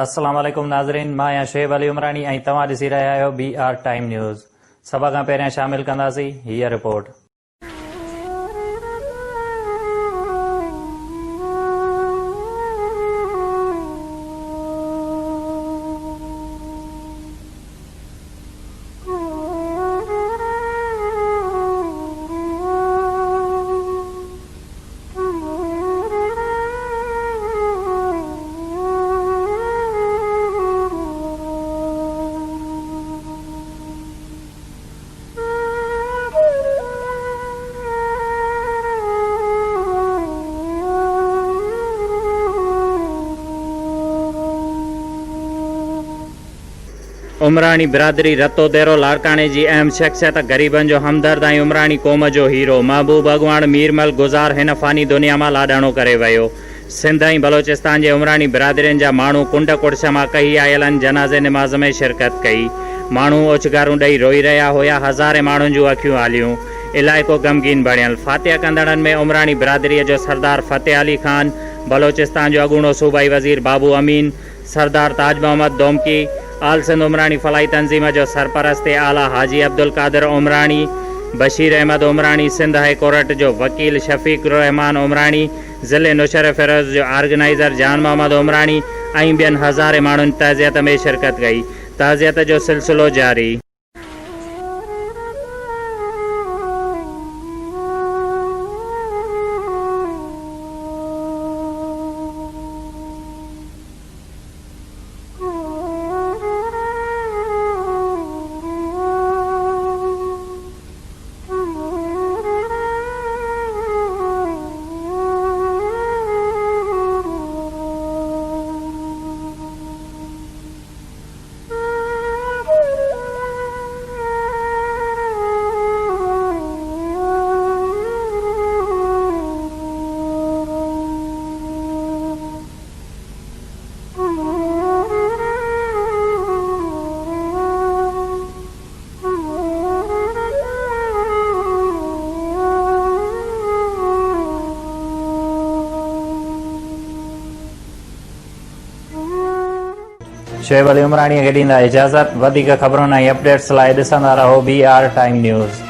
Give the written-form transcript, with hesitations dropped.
अस्सलाम वालेकुम नाज़रीन, मां आहियां शुएब अली उमरानी ऐं तव्हां ॾिसी रहिया आहियो BR टाइम न्यूज़। सभ खां पहिरियां शामिल कंदासीं हीअ रिपोर्ट। उमरानी बिरादरी रतो तेरो लाड़काने जी अहम शख्सियत, गरीबन जो हमदर्द ऐं उमरानी क़ौम जो हीरो महबूब अगवान मीरमल गुज़ार हिन फ़ानी दुनिया में लाडाणो करे वियो। सिंध ऐं बलोचिस्तान के उमरानी बिरादरियुनि जा माण्हू कुंड कुड़श मां कही आयलनि जनाज़े नमाज़ में शिरकत कई। माण्हू ओछगारूं ॾेई रोई रहिया हुआ। हज़ारे माण्हुनि जूं अखियूं आलियूं। इलाइक़ो गमगीन बणियल। फातिहा कंदड़नि में उमरानी बिरादरी जो सरदार फ़तेह अली खान, बलोचिस्तान जो अगूणो सूबाई वज़ीर बाबू अमीन, सरदार ताज मोहम्मद दोमकी, आल सिंध उमरानी फलाई तंजीम जो सरपरस्त आला हाजी अब्दुल कादिर उमरानी, बशीर अहमद उमरानी, सिंध हाई कोर्ट जो वकील शफीक रहमान उमरानी, ज़िले नुशर फिरोज़ जो ऑर्गेनाइज़र जान मोहम्मद उमरानी ऐं ॿियनि हज़ारे माण्हुनि तज़ियत में शिरकत कई। तज़ियत जो सिलसिलो जारी। शुएब अली उमरानी खे ॾींदा इजाज़त। वधीक ख़बरुनि ऐं अपडेट्स लाइ ॾिसंदा रहो BR टाइम न्यूज़।